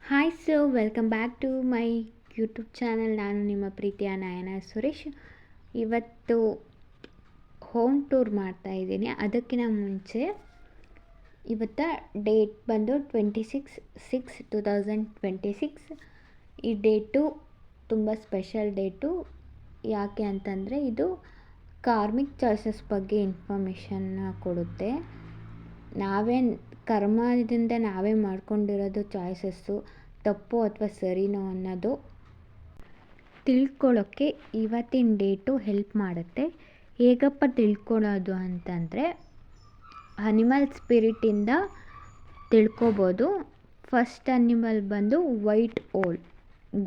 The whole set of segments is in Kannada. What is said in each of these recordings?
Hi welcome back to my YouTube channel. ನಾನು ನಿಮ್ಮ ಪ್ರೀತಿಯ ನಯನ ಸುರೇಶ್. ಇವತ್ತು ಹೋಮ್ ಟೂರ್ ಮಾಡ್ತಾಯಿದ್ದೀನಿ. ಅದಕ್ಕಿಂತ ಮುಂಚೆ ಇವತ್ತು ಡೇಟ್ ಬಂದು 26/6/2026. ಈ ಡೇಟು ತುಂಬ ಸ್ಪೆಷಲ್ ಡೇಟು. ಯಾಕೆ ಅಂತಂದರೆ ಇದು ಕಾರ್ಮಿಕ್ ಚಾಯ್ಸಸ್ ಬಗ್ಗೆ ಇನ್ಫಾರ್ಮೇಷನ್ನ ಕೊಡುತ್ತೆ. ಕರ್ಮದಿಂದ ನಾವೇ ಮಾಡ್ಕೊಂಡಿರೋದು ಚಾಯ್ಸಸ್ಸು ತಪ್ಪು ಅಥವಾ ಸರಿನೋ ಅನ್ನೋದು ತಿಳ್ಕೊಳ್ಳೋಕ್ಕೆ ಇವತ್ತಿನ ಡೇಟು ಹೆಲ್ಪ್ ಮಾಡುತ್ತೆ. ಹೇಗಪ್ಪ ತಿಳ್ಕೊಳ್ಳೋದು ಅಂತಂದರೆ, ಅನಿಮಲ್ ಸ್ಪಿರಿಟಿಂದ ತಿಳ್ಕೊಬೋದು. ಫಸ್ಟ್ ಅನಿಮಲ್ ಬಂದು ವೈಟ್ ಓಲ್,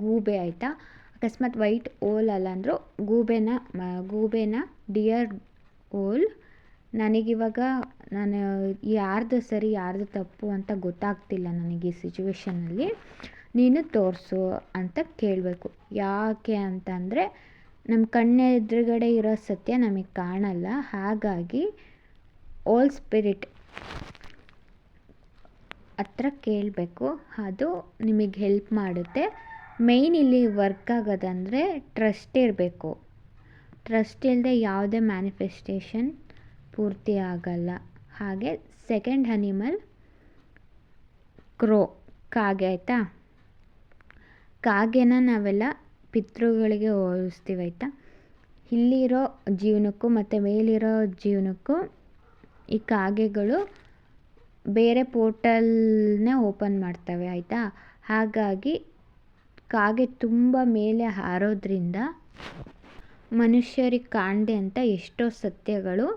ಗೂಬೆ. ಆಯಿತಾ, ಅಕಸ್ಮಾತ್ ವೈಟ್ ಓಲ್ ಅಲ್ಲ ಅಂದರೂ ಗೂಬೆನ ಡಿಯರ್ ಓಲ್. ನನಗಿವಾಗ ಯಾರ್ದು ಸರಿ ಯಾರ್ದು ತಪ್ಪು ಅಂತ ಗೊತ್ತಾಗ್ತಿಲ್ಲ ನನಗೆ ಈ ಸಿಚುವೇಷನಲ್ಲಿ. ನೀನು ತೋರಿಸು ಅಂತ ಕೇಳಬೇಕು. ಯಾಕೆ ಅಂತಂದರೆ ನಮ್ಮ ಕಣ್ಣೆದುರುಗಡೆ ಇರೋ ಸತ್ಯ ನಮಗೆ ಕಾಣಲ್ಲ. ಹಾಗಾಗಿ ಓಲ್ ಸ್ಪಿರಿಟ್ ಹತ್ರ ಕೇಳಬೇಕು. ಅದು ನಿಮಗೆ ಹೆಲ್ಪ್ ಮಾಡುತ್ತೆ. ಮೇಯ್ನ್ ಇಲ್ಲಿ ವರ್ಕ್ ಆಗೋದಂದರೆ ಟ್ರಸ್ಟ್ ಇರಬೇಕು. ಟ್ರಸ್ಟ್ ಇಲ್ಲದೆ ಯಾವುದೇ ಮ್ಯಾನಿಫೆಸ್ಟೇಷನ್ ಪೂರ್ತಿ ಆಗಲ್ಲ. ಹಾಗೆ ಸೆಕೆಂಡ್ ಅನಿಮಲ್ ಕ್ರೋ, ಕಾಗೆ. ಆಯಿತಾ, ಕಾಗೆನ ನಾವೆಲ್ಲ ಪಿತೃಗಳಿಗೆ ಹೋಲಿಸ್ತೀವಿ. ಆಯಿತಾ, ಇಲ್ಲಿರೋ ಜೀವನಕ್ಕೂ ಮತ್ತು ಮೇಲಿರೋ ಜೀವನಕ್ಕೂ ಈ ಕಾಗೆಗಳು ಬೇರೆ ಪೋರ್ಟಲ್ನೇ ಓಪನ್ ಮಾಡ್ತವೆ. ಆಯಿತಾ, ಹಾಗಾಗಿ ಕಾಗೆ ತುಂಬ ಮೇಲೆ ಹಾರೋದ್ರಿಂದ ಮನುಷ್ಯರಿಗೆ ಕಾಣದೆ ಅಂತ ಎಷ್ಟೋ ಸತ್ಯಗಳು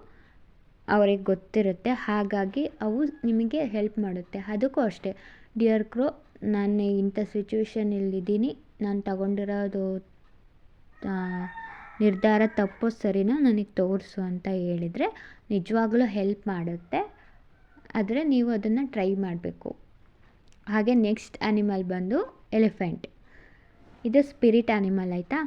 ಅವ್ರಿಗೆ ಗೊತ್ತಿರುತ್ತೆ. ಹಾಗಾಗಿ ಅವು ನಿಮಗೆ ಹೆಲ್ಪ್ ಮಾಡುತ್ತೆ. ಅದಕ್ಕೂ ಅಷ್ಟೇ, ಡಿಯರ್ ಕ್ರೋ, ನಾನು ಇಂಥ ಸಿಚುವೇಷನಲ್ಲಿದ್ದೀನಿ, ನಾನು ತಗೊಂಡಿರೋದು ನಿರ್ಧಾರ ತಪ್ಪೋ ಸರಿನೋ ನನಗೆ ತೋರಿಸು ಅಂತ ಹೇಳಿದರೆ ನಿಜವಾಗ್ಲೂ ಹೆಲ್ಪ್ ಮಾಡುತ್ತೆ. ಆದರೆ ನೀವು ಅದನ್ನು ಟ್ರೈ ಮಾಡಬೇಕು. ಹಾಗೆ ನೆಕ್ಸ್ಟ್ ಅನಿಮಲ್ ಬಂದು ಎಲಿಫೆಂಟ್. ಇದು ಸ್ಪಿರಿಟ್ ಅನಿಮಲ್. ಆಯಿತಾ,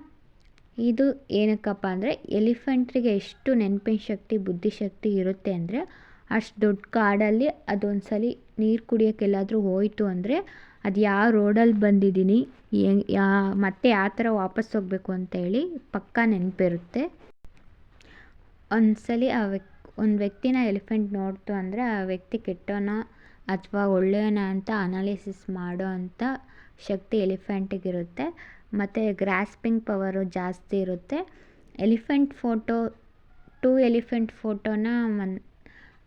ಇದು ಏನಕ್ಕಪ್ಪ ಅಂದರೆ, ಎಲಿಫೆಂಟ್ರಿಗೆ ಎಷ್ಟು ನೆನಪಿನ ಶಕ್ತಿ, ಬುದ್ಧಿಶಕ್ತಿ ಇರುತ್ತೆ ಅಂದರೆ, ಅಷ್ಟು ದೊಡ್ಡ ಕಾಡಲ್ಲಿ ಅದೊಂದು ಸಲ ನೀರು ಕುಡಿಯೋಕ್ಕೆಲ್ಲಾದರೂ ಹೋಯಿತು ಅಂದರೆ ಅದು ಯಾವ ರೋಡಲ್ಲಿ ಬಂದಿದ್ದೀನಿ, ಮತ್ತೆ ಯಾವ ಥರ ವಾಪಸ್ ಹೋಗಬೇಕು ಅಂತೇಳಿ ಪಕ್ಕಾ ನೆನಪಿರುತ್ತೆ. ಒಂದ್ಸಲಿ ಒಂದು ವ್ಯಕ್ತಿನ ಎಲಿಫೆಂಟ್ ನೋಡ್ತು ಅಂದರೆ ಆ ವ್ಯಕ್ತಿ ಕೆಟ್ಟವನ ಅಥವಾ ಒಳ್ಳೆಯವನ ಅಂತ ಅನಾಲಿಸಿಸ್ ಮಾಡೋ ಅಂಥ ಶಕ್ತಿ ಎಲಿಫೆಂಟಿಗಿರುತ್ತೆ. ಮತ್ತು ಗ್ರಾಸ್ಪಿಂಗ್ ಪವರು ಜಾಸ್ತಿ ಇರುತ್ತೆ. ಎಲಿಫೆಂಟ್ ಫೋಟೋನ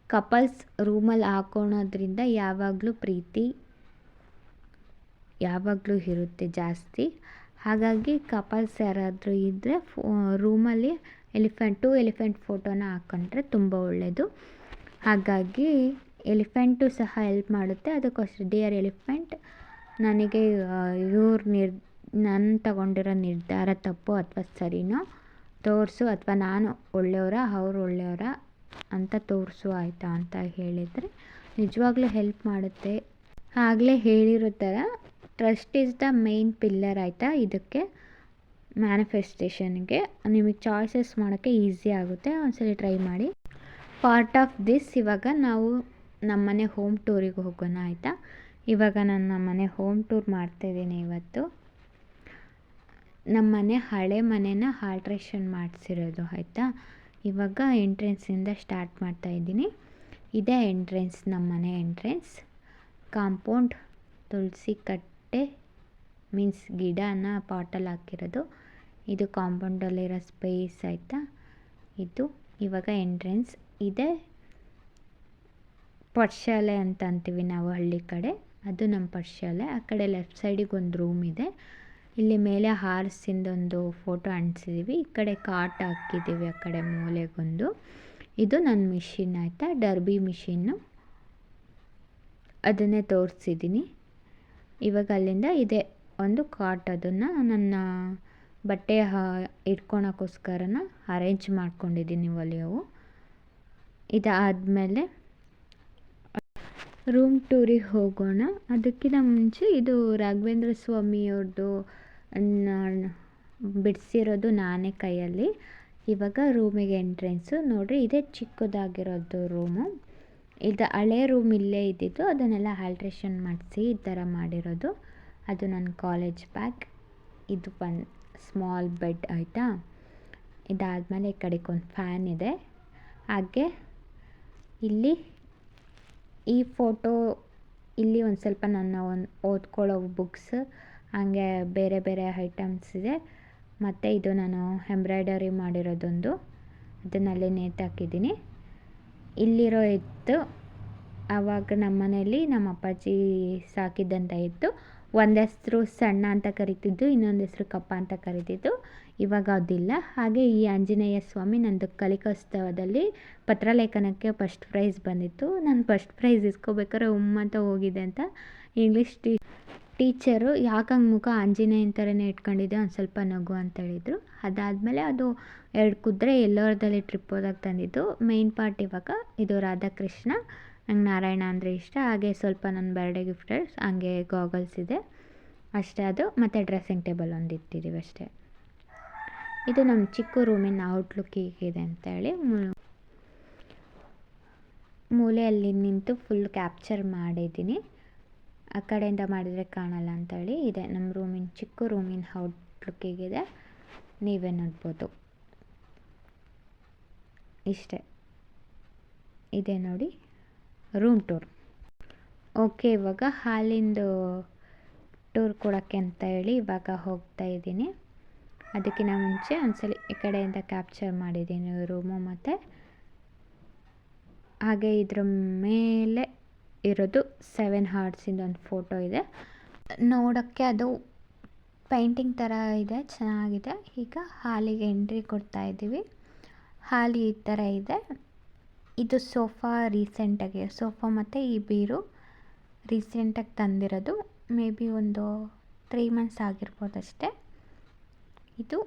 ಕಪಲ್ಸ್ ರೂಮಲ್ಲಿ ಹಾಕೊಳೋದ್ರಿಂದ ಯಾವಾಗಲೂ ಪ್ರೀತಿ ಯಾವಾಗಲೂ ಇರುತ್ತೆ ಜಾಸ್ತಿ. ಹಾಗಾಗಿ ಕಪಲ್ಸ್ ಯಾರಾದರೂ ಇದ್ದರೆ ರೂಮಲ್ಲಿ ಎಲಿಫೆಂಟ್ ಫೋಟೋನ ಹಾಕ್ಕೊಂಡ್ರೆ ತುಂಬ ಒಳ್ಳೆಯದು. ಹಾಗಾಗಿ ಎಲಿಫೆಂಟು ಸಹ ಹೆಲ್ಪ್ ಮಾಡುತ್ತೆ. ಅದಕ್ಕೋಸ್ಕರ ಡಿಯರ್ ಎಲಿಫೆಂಟ್, ನನಗೆ ನಾನು ತಗೊಂಡಿರೋ ನಿರ್ಧಾರ ತಪ್ಪು ಅಥವಾ ಸರಿನೋ ತೋರಿಸು, ಅಥವಾ ನಾನು ಒಳ್ಳೆಯವರ ಅವ್ರು ಒಳ್ಳೆಯವರ ಅಂತ ತೋರಿಸು, ಆಯಿತಾ ಅಂತ ಹೇಳಿದರೆ ನಿಜವಾಗ್ಲೂ ಹೆಲ್ಪ್ ಮಾಡುತ್ತೆ. ಆಗಲೇ ಹೇಳಿರೋ ಥರ trust is the main pillar. ಆಯಿತಾ, ಇದಕ್ಕೆ ಮ್ಯಾನಿಫೆಸ್ಟೇಷನ್ಗೆ ನಿಮಗೆ ಚಾಯ್ಸಸ್ ಮಾಡೋಕ್ಕೆ ಈಸಿ ಆಗುತ್ತೆ. ಒಂದ್ಸಲ ಟ್ರೈ ಮಾಡಿ. ಪಾರ್ಟ್ ಆಫ್ ದಿಸ್, ಇವಾಗ ನಾವು ನಮ್ಮನೆ ಹೋಮ್ ಟೂರಿಗೆ ಹೋಗೋಣ. ಆಯಿತಾ, ಇವಾಗ ನಾನು ನಮ್ಮನೆ ಹೋಮ್ ಟೂರ್ ಮಾಡ್ತಾಯಿದ್ದೀನಿ. ಇವತ್ತು ನಮ್ಮನೆ ಹಳೆ ಮನೇನ ಆಲ್ಟ್ರೇಷನ್ ಮಾಡಿಸಿರೋದು. ಆಯಿತಾ, ಇವಾಗ ಎಂಟ್ರೆನ್ಸಿಂದ ಸ್ಟಾರ್ಟ್ ಮಾಡ್ತಾಯಿದ್ದೀನಿ. ಇದೇ ಎಂಟ್ರೆನ್ಸ್, ನಮ್ಮನೆ ಎಂಟ್ರೆನ್ಸ್. ಕಾಂಪೌಂಡ್ ತುಳಸಿ ಕಟ್ಟೆ ಮೀನ್ಸ್ ಗಿಡನ ಪಾಟಲ್ಲಿ ಹಾಕಿರೋದು. ಇದು ಕಾಂಪೌಂಡಲ್ಲಿರೋ ಸ್ಪೇಸ್. ಆಯಿತಾ, ಇದು ಇವಾಗ ಎಂಟ್ರೆನ್ಸ್. ಇದೆ ಪಠ್ಶಾಲೆ ಅಂತ ಅಂತೀವಿ ನಾವು ಹಳ್ಳಿ ಕಡೆ, ಅದು ನಮ್ಮ ಪಠ್ಶಾಲೆ. ಆ ಕಡೆ ಲೆಫ್ಟ್ ಸೈಡಿಗೆ ಒಂದು ರೂಮ್ ಇದೆ. ಇಲ್ಲಿ ಮೇಲೆ ಹಾರ್ಸಿಂದೊಂದು ಫೋಟೋ ಅಂಟಿಸಿದ್ದೀವಿ. ಈ ಕಡೆ ಕಾಟ್ ಹಾಕಿದ್ದೀವಿ, ಆ ಕಡೆ ಮೂಲೆಗೊಂದು. ಇದು ನನ್ನ ಮಿಷಿನ್. ಆಯಿತಾ, ಡರ್ಬಿ ಮಿಷಿನ್ನು, ಅದನ್ನೇ ತೋರಿಸಿದ್ದೀನಿ. ಇವಾಗ ಅಲ್ಲಿಂದ ಇದೆ ಒಂದು ಕಾಟ್, ಅದನ್ನು ನನ್ನ ಬಟ್ಟೆ ಇಟ್ಕೊಳಕ್ಕೋಸ್ಕರನ ಅರೇಂಜ್ ಮಾಡ್ಕೊಂಡಿದ್ದೀನಿ ಒಲೆಯವು. ಇದಾದಮೇಲೆ ರೂಮ್ ಟೂರಿಗೆ ಹೋಗೋಣ. ಅದಕ್ಕಿಂತ ಮುಂಚೆ ಇದು ರಾಘವೇಂದ್ರ ಸ್ವಾಮಿಯವ್ರದ್ದು ಬಿಡಿಸಿರೋದು ನಾನೇ ಕೈಯಲ್ಲಿ. ಇವಾಗ ರೂಮಿಗೆ ಎಂಟ್ರೆನ್ಸು ನೋಡಿರಿ, ಇದೇ ಚಿಕ್ಕದಾಗಿರೋದು ರೂಮು. ಇದು ಹಳೆ ರೂಮ್ ಇಲ್ಲೇ ಇದ್ದಿದ್ದು, ಅದನ್ನೆಲ್ಲ ಆಲ್ಟ್ರೇಷನ್ ಮಾಡಿಸಿ ಈ ಥರ ಮಾಡಿರೋದು. ಅದು ನನ್ನ ಕಾಲೇಜ್ ಬ್ಯಾಗ್. ಇದು ಒಂದು ಸ್ಮಾಲ್ ಬೆಡ್ ಆಯಿತಾ. ಇದಾದಮೇಲೆ ಈ ಕಡೆಗೊಂದು ಫ್ಯಾನ್ ಇದೆ. ಹಾಗೆ ಇಲ್ಲಿ ಈ ಫೋಟೋ ಇಲ್ಲಿ ಒಂದು ಸ್ವಲ್ಪ ನನ್ನ ಒಂದು ಓದ್ಕೊಳ್ಳೋ ಬುಕ್ಸ್, ಹಾಗೆ ಬೇರೆ ಬೇರೆ ಐಟಮ್ಸ್ ಇದೆ. ಮತ್ತು ಇದು ನಾನು ಎಂಬ್ರಾಯ್ಡರಿ ಮಾಡಿರೋದೊಂದು, ಅದನ್ನಲ್ಲಿ ನೇತಾಕಿದ್ದೀನಿ. ಇಲ್ಲಿರೋ ಎತ್ತು ಆವಾಗ ನಮ್ಮ ಮನೆಯಲ್ಲಿ ನಮ್ಮ ಅಪ್ಪಾಜಿ ಸಾಕಿದ್ದಂಥ ಎತ್ತು. ಒಂದು ಹೆಸ್ರು ಸಣ್ಣ ಅಂತ ಕರಿತಿದ್ದು, ಇನ್ನೊಂದು ಹೆಸ್ರು ಕಪ್ಪ ಅಂತ ಕರಿತಿದ್ದು. ಇವಾಗ ಅದಿಲ್ಲ. ಹಾಗೆ ಈ ಆಂಜನೇಯ ಸ್ವಾಮಿ ನಂದು ಕಲಿಕೋತ್ಸವದಲ್ಲಿ ಪತ್ರಲೇಖನಕ್ಕೆ ಫಸ್ಟ್ ಪ್ರೈಸ್ ಬಂದಿತ್ತು. ನಾನು ಫಸ್ಟ್ ಪ್ರೈಸ್ ಇಸ್ಕೋಬೇಕಾದ್ರೆ ಅಂತ ಹೋಗಿದೆ ಅಂತ ಇಂಗ್ಲೀಷ್ ಟೀಚರು ಯಾಕಂಗೆ ಮುಖ ಆಂಜನೇಯನ ಥರನೇ ಇಟ್ಕೊಂಡಿದ್ದೆ, ಒಂದು ಸ್ವಲ್ಪ ನಗು ಅಂತ ಹೇಳಿದರು. ಅದಾದಮೇಲೆ ಅದು 2 ಕುದುರೆ ಎಲ್ಲೋರದಲ್ಲಿ ಟ್ರಿಪ್ ಹೋದಾಗ ತಂದಿದ್ದು. ಮೇಯ್ನ್ ಪಾರ್ಟ್ ಇವಾಗ ಇದು ರಾಧಾಕೃಷ್ಣ. ನಂಗೆ ನಾರಾಯಣ ಅಂದರೆ ಇಷ್ಟ. ಹಾಗೆ ಸ್ವಲ್ಪ ನನ್ನ ಬರ್ಡೇ ಗಿಫ್ಟರ್ಸ್, ಹಾಗೆ ಗಾಗಲ್ಸ್ ಇದೆ ಅಷ್ಟೇ. ಅದು ಮತ್ತು ಡ್ರೆಸ್ಸಿಂಗ್ ಟೇಬಲ್ ಒಂದು ಇಟ್ಟಿದ್ದೀವಿ ಅಷ್ಟೇ. ಇದು ನಮ್ಮ ಚಿಕ್ಕ ರೂಮಿನ ಔಟ್ಲುಕ್ ಹೀಗಿದೆ ಅಂತೇಳಿ ಮೂಲೆಯಲ್ಲಿ ನಿಂತು ಫುಲ್ ಕ್ಯಾಪ್ಚರ್ ಮಾಡಿದ್ದೀನಿ. ಆ ಕಡೆಯಿಂದ ಮಾಡಿದರೆ ಕಾಣಲ್ಲ ಅಂತೇಳಿ ಇದೆ ನಮ್ಮ ರೂಮಿನ ಚಿಕ್ಕ ರೂಮಿನ ಔಟ್ಲುಕ್ ಹೀಗಿದೆ, ನೀವೇ ನೋಡ್ಬೋದು. ಇಷ್ಟೇ ಇದೆ ನೋಡಿ ರೂಮ್ ಟೂರ್. ಓಕೆ, ಇವಾಗ ಹಾಲಿಂದು ಟೂರ್ ಕೊಡೋಕ್ಕೆ ಅಂತ ಹೇಳಿ ಇವಾಗ ಹೋಗ್ತಾ ಇದ್ದೀನಿ. ಅದಕ್ಕಿಂತ ಮುಂಚೆ ಒಂದ್ಸಲ ಈ ಕಡೆಯಿಂದ ಕ್ಯಾಪ್ಚರ್ ಮಾಡಿದ್ದೀನಿ ರೂಮು. ಮತ್ತು ಹಾಗೆ ಇದ್ರ ಮೇಲೆ ಇರೋದು 7 ಹಾರ್ಟ್ಸಿಂದ ಒಂದು ಫೋಟೋ ಇದೆ. ನೋಡೋಕ್ಕೆ ಅದು ಪೇಂಟಿಂಗ್ ಥರ ಇದೆ, ಚೆನ್ನಾಗಿದೆ. ಈಗ ಹಾಲಿಗೆ ಎಂಟ್ರಿ ಕೊಡ್ತಾ ಇದ್ದೀವಿ. ಹಾಲು ಈ ಥರ ಇದೆ. ಇದು ಸೋಫಾ ಸೋಫಾ ಮತ್ತು ಈ ಬೀರು ರೀಸೆಂಟಾಗಿ ತಂದಿರೋದು. ಮೇ ಬಿ ಒಂದು 3 ಮಂತ್ಸ್ ಆಗಿರ್ಬೋದು ಅಷ್ಟೇ. ಇದು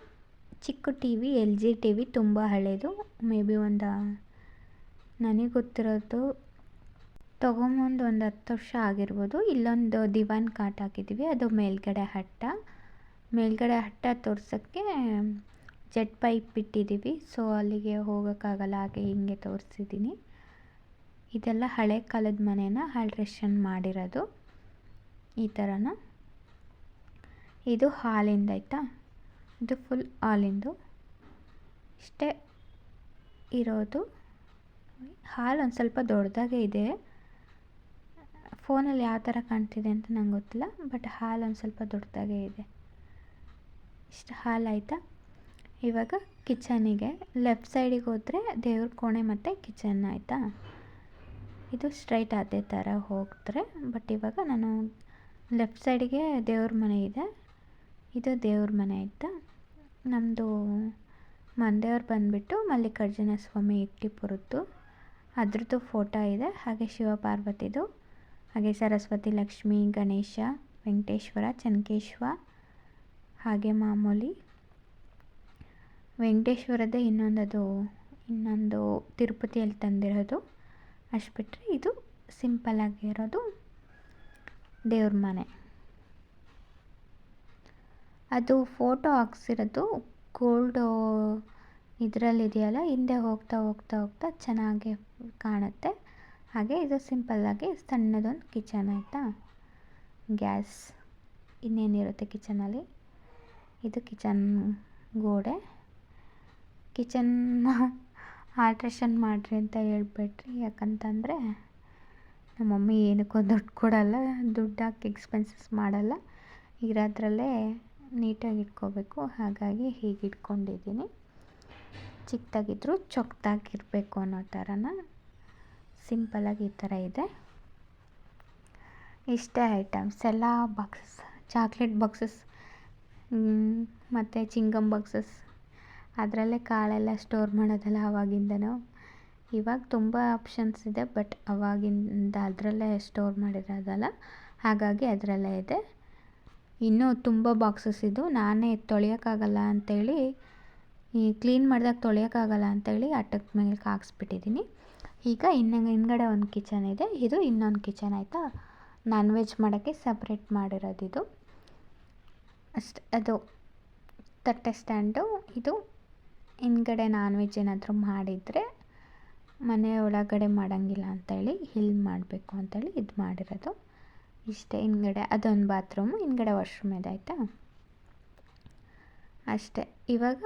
ಚಿಕ್ಕ TV, LG TV, ತುಂಬ ಹಳೆಯದು. ಮೇ ಬಿ ನನಗೆ ಗೊತ್ತಿರೋದು ತೊಗೊಂಬಂದು ಒಂದು 10 ವರ್ಷ ಆಗಿರ್ಬೋದು. ಇಲ್ಲೊಂದು ದಿವಾನ್ ಕಾಟ್ ಹಾಕಿದ್ದೀವಿ, ಅದು ಮೇಲ್ಗಡೆ ಹಟ್ಟ ತೋರ್ಸೋಕ್ಕೆ ಜೆಟ್ ಪೈಪ್ ಇಟ್ಟಿದ್ದೀವಿ. ಸೊ ಅಲ್ಲಿಗೆ ಹೋಗೋಕ್ಕಾಗಲ್ಲ, ಹಾಗೆ ಹಿಂಗೆ ತೋರಿಸಿದ್ದೀನಿ. ಇದೆಲ್ಲ ಹಳೆ ಕಾಲದ ಮನೇನ ಆಲ್ಟ್ರೇಷನ್ ಮಾಡಿರೋದು ಈ ಥರನ. ಇದು ಹಾಲಿಂದ ಆಯಿತಾ, ಇದು ಫುಲ್ ಹಾಲಿಂದು ಇಷ್ಟೇ ಇರೋದು. ಹಾಲು ಒಂದು ಸ್ವಲ್ಪ ದೊಡ್ಡದಾಗೇ ಇದೆ. ಫೋನಲ್ಲಿ ಯಾವ ಥರ ಕಾಣ್ತಿದೆ ಅಂತ ನಂಗೆ ಗೊತ್ತಿಲ್ಲ, ಬಟ್ ಹಾಲು ಒಂದು ಸ್ವಲ್ಪ ದೊಡ್ಡದಾಗೇ ಇದೆ. ಇಷ್ಟು ಹಾಲು ಆಯಿತಾ. ಇವಾಗ ಕಿಚನಿಗೆ ಲೆಫ್ಟ್ ಸೈಡಿಗೆ ಹೋದರೆ ದೇವ್ರ ಕೋಣೆ ಮತ್ತು ಕಿಚನ್ ಆಯಿತಾ. ಇದು ಸ್ಟ್ರೈಟ್ ಅದೇ ಥರ ಹೋಗ್ತಾರೆ. ಬಟ್ ಇವಾಗ ನಾನು ಲೆಫ್ಟ್ ಸೈಡಿಗೆ ದೇವ್ರ ಮನೆ ಇದೆ, ಇದು ದೇವ್ರ ಮನೆ ಆಯಿತಾ. ನಮ್ಮದು ಮನೆದೇವ್ರು ಬಂದುಬಿಟ್ಟು ಮಲ್ಲಿಕಾರ್ಜುನ ಸ್ವಾಮಿ ಇಟ್ಟಿಪುರದ್ದು, ಅದ್ರದ್ದು ಫೋಟೋ ಇದೆ. ಹಾಗೆ ಶಿವಪಾರ್ವತಿದು, ಹಾಗೆ ಸರಸ್ವತಿ, ಲಕ್ಷ್ಮೀ, ಗಣೇಶ, ವೆಂಕಟೇಶ್ವರ, ಚನ್ನಕೇಶವ, ಹಾಗೆ ಮಾಮೂಲಿ ವೆಂಕಟೇಶ್ವರದ್ದೇ ಇನ್ನೊಂದು ತಿರುಪತಿಯಲ್ಲಿ ತಂದಿರೋದು. ಅಷ್ಟು ಬಿಟ್ಟರೆ ಇದು ಸಿಂಪಲ್ಲಾಗಿರೋದು ದೇವ್ರ ಮನೆ. ಅದು ಫೋಟೋ ಹಾಕ್ಸಿರೋದು ಗೋಲ್ಡು ಇದರಲ್ಲಿದೆಯಲ್ಲ, ಹಿಂದೆ ಹೋಗ್ತಾ ಚೆನ್ನಾಗಿ ಕಾಣುತ್ತೆ. ಹಾಗೆ ಇದು ಸಿಂಪಲ್ಲಾಗಿ ಸಣ್ಣದೊಂದು ಕಿಚನ್ ಆಯಿತಾ. ಗ್ಯಾಸ್ ಇನ್ನೇನಿರುತ್ತೆ ಕಿಚನಲ್ಲಿ. ಇದು ಕಿಚನ್ ಗೋಡೆ. ಕಿಚನ್ನ ಆಲ್ಟ್ರೇಷನ್ ಮಾಡಿರಿ ಅಂತ ಹೇಳ್ಬೇಡ್ರಿ, ಯಾಕಂತಂದರೆ ನಮ್ಮ ಮಮ್ಮಿ ಏನಕ್ಕೂ ದುಡ್ಡು ಕೊಡಲ್ಲ, ದುಡ್ಡು ಹಾಕಿ ಎಕ್ಸ್ಪೆನ್ಸಸ್ ಮಾಡಲ್ಲ. ಇರೋದ್ರಲ್ಲೇ ನೀಟಾಗಿ ಇಟ್ಕೋಬೇಕು. ಹಾಗಾಗಿ ಹೀಗೆ ಇಟ್ಕೊಂಡಿದ್ದೀನಿ. ಚಿಕ್ಕದಾಗಿದ್ದರೂ ಚೊಕ್ಕದಾಗಿರಬೇಕು ಅನ್ನೋ ಥರನ ಸಿಂಪಲ್ಲಾಗಿ ಈ ಥರ ಇದೆ. ಇಷ್ಟೇ ಐಟಮ್ಸ್ ಎಲ್ಲ. ಬಾಕ್ಸಸ್, ಚಾಕ್ಲೇಟ್ ಬಾಕ್ಸಸ್ ಮತ್ತು ಚಿಂಗಮ್ ಬಾಕ್ಸಸ್, ಅದರಲ್ಲೇ ಕಾಳೆಲ್ಲ ಸ್ಟೋರ್ ಮಾಡೋದಲ್ಲ ಆವಾಗಿಂದನೂ. ಇವಾಗ ತುಂಬ ಆಪ್ಷನ್ಸ್ ಇದೆ, ಬಟ್ ಆವಾಗಿಂದ ಅದರಲ್ಲೇ ಸ್ಟೋರ್ ಮಾಡಿರೋದಲ್ಲ, ಹಾಗಾಗಿ ಅದರಲ್ಲೇ ಇದೆ. ಇನ್ನೂ ತುಂಬ ಬಾಕ್ಸಸ್ ಇದು. ನಾನೇ ತೊಳೆಯೋಕ್ಕಾಗಲ್ಲ ಅಂಥೇಳಿ, ಈ ಕ್ಲೀನ್ ಮಾಡಿದಾಗ ತೊಳೆಯೋಕ್ಕಾಗಲ್ಲ ಅಂಥೇಳಿ ಅಟ್ಟದ ಮೇಲೆ ಹಾಕ್ಸ್ಬಿಟ್ಟಿದ್ದೀನಿ. ಈಗ ಹಿಂದ್ಗಡೆ ಒಂದು ಕಿಚನ್ ಇದೆ, ಇದು ಇನ್ನೊಂದು ಕಿಚನ್ ಆಯಿತಾ. ನಾನ್ ವೆಜ್ ಮಾಡೋಕ್ಕೆ ಸಪ್ರೇಟ್ ಮಾಡಿರೋದು ಇದು ಅಷ್ಟೇ. ಅದು ತಟ್ಟೆ ಸ್ಟ್ಯಾಂಡು. ಇದು ಹಿಂದ್ಗಡೆ ನಾನ್ ವೆಜ್ ಏನಾದರೂ ಮಾಡಿದರೆ ಮನೆ ಒಳಗಡೆ ಮಾಡೋಂಗಿಲ್ಲ ಅಂಥೇಳಿ ಇಲ್ಲಿ ಮಾಡಬೇಕು ಅಂಥೇಳಿ ಇದು ಮಾಡಿರೋದು. ಇಷ್ಟೇ. ಹಿಂದ್ಗಡೆ ಅದೊಂದು ಬಾತ್ರೂಮು, ಹಿಂದ್ಗಡೆ ವಾಶ್ರೂಮ್ ಇದೆ ಆಯಿತಾ. ಅಷ್ಟೇ. ಇವಾಗ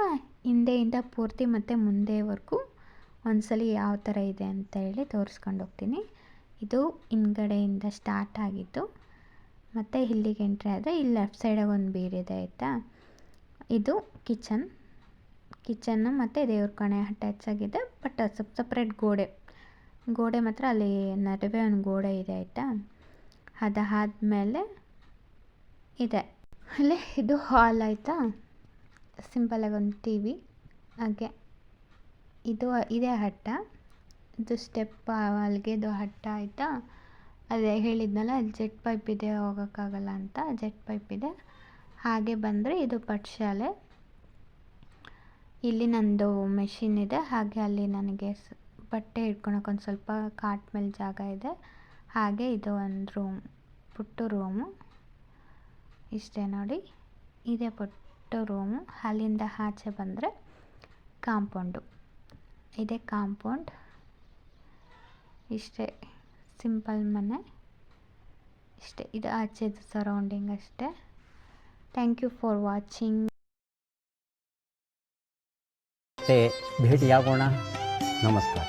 ಹಿಂದೆಯಿಂದ ಪೂರ್ತಿ ಮತ್ತು ಮುಂದೆವರೆಗೂ ಒಂದ್ಸಲ ಯಾವ ಥರ ಇದೆ ಅಂತ ಹೇಳಿ ತೋರಿಸ್ಕೊಂಡು ಹೋಗ್ತೀನಿ. ಇದು ಹಿಂದ್ಗಡೆಯಿಂದ ಸ್ಟಾರ್ಟ್ ಆಗಿದ್ದು ಮತ್ತು ಇಲ್ಲಿಗೆ ಎಂಟ್ರಿ ಆದರೆ ಇಲ್ಲಿ ಲೆಫ್ಟ್ ಸೈಡಾಗ ಒಂದು ಬೀರಿದೆ ಆಯಿತಾ. ಇದು ಕಿಚನ್ನು ಮತ್ತು ದೇವ್ರ ಕೋಣೆ ಅಟ್ಯಾಚ್ ಆಗಿದೆ. ಬಟ್ ಸಪ್ರೇಟ್ ಗೋಡೆ ಮಾತ್ರ ಅಲ್ಲಿ ನಡುವೆ ಒಂದು ಗೋಡೆ ಇದೆ ಆಯಿತಾ. ಅದಾದಮೇಲೆ ಇದೆ ಅಲ್ಲೇ ಇದು ಹಾಲ್ ಆಯಿತಾ. ಸಿಂಪಲಾಗಿ ಒಂದು ಟಿ ವಿ, ಹಾಗೆ ಇದೇ ಹಟ್ಟ. ಇದು ಸ್ಟೆಪ್ ಅಲ್ಲಿಗೆದು ಹಟ್ಟ ಆಯಿತಾ. ಅದೇ ಹೇಳಿದ್ನಲ್ಲ ಅಲ್ಲಿ ಜೆಟ್ ಪೈಪ್ ಇದೆ, ಹೋಗೋಕ್ಕಾಗಲ್ಲ ಅಂತ. ಜೆಟ್ ಪೈಪ್ ಇದೆ. ಹಾಗೆ ಬಂದರೆ ಇದು ಪಾಠಶಾಲೆ. ಇಲ್ಲಿ ನಂದು ಮೆಷಿನ್ ಇದೆ. ಹಾಗೆ ಅಲ್ಲಿ ನನಗೆ ಬಟ್ಟೆ ಇಟ್ಕೊಳಕ್ಕೆ ಒಂದು ಸ್ವಲ್ಪ ಕಾಟ್ ಮೇಲೆ ಜಾಗ ಇದೆ. ಹಾಗೆ ಇದು ಒಂದು ರೂಮ್, ಪುಟ್ಟ ರೂಮು. ಇಷ್ಟೇ ನೋಡಿ, ಇದೇ ಪುಟ್ಟ ರೂಮು. ಅಲ್ಲಿಂದ ಆಚೆ ಬಂದರೆ ಕಾಂಪೌಂಡು. ಇದೇ ಕಾಂಪೌಂಡ್. ಇಷ್ಟೇ ಸಿಂಪಲ್ ಮನೆ. ಇಷ್ಟೇ, ಇದು ಆಚೆದು ಸರೌಂಡಿಂಗ್ ಅಷ್ಟೇ. Thank you for watching. ಭೇಟಿಯಾಗೋಣ. ನಮಸ್ಕಾರ.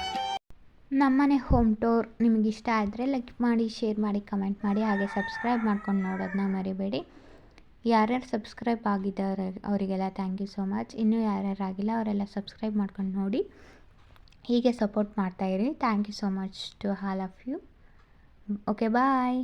ನಮ್ಮನೆ ಹೋಮ್ ಟೂರ್ ನಿಮಗೆ ಇಷ್ಟ ಆದರೆ ಲೈಕ್ ಮಾಡಿ, ಶೇರ್ ಮಾಡಿ, ಕಮೆಂಟ್ ಮಾಡಿ. ಹಾಗೆ ಸಬ್ಸ್ಕ್ರೈಬ್ ಮಾಡ್ಕೊಂಡು ನೋಡೋದನ್ನ ಮರಿಬೇಡಿ. ಯಾರ್ಯಾರು ಸಬ್ಸ್ಕ್ರೈಬ್ ಆಗಿದ್ದಾರೆ ಅವರಿಗೆಲ್ಲ ಥ್ಯಾಂಕ್ ಯು ಸೋ ಮಚ್. ಇನ್ನೂ ಯಾರ್ಯಾರು ಆಗಿಲ್ಲ ಅವರೆಲ್ಲ ಸಬ್ಸ್ಕ್ರೈಬ್ ಮಾಡ್ಕೊಂಡು ನೋಡಿ, ಹೀಗೆ ಸಪೋರ್ಟ್ ಮಾಡ್ತಾಯಿರಿ. Thank you so much to all of you. Okay, bye.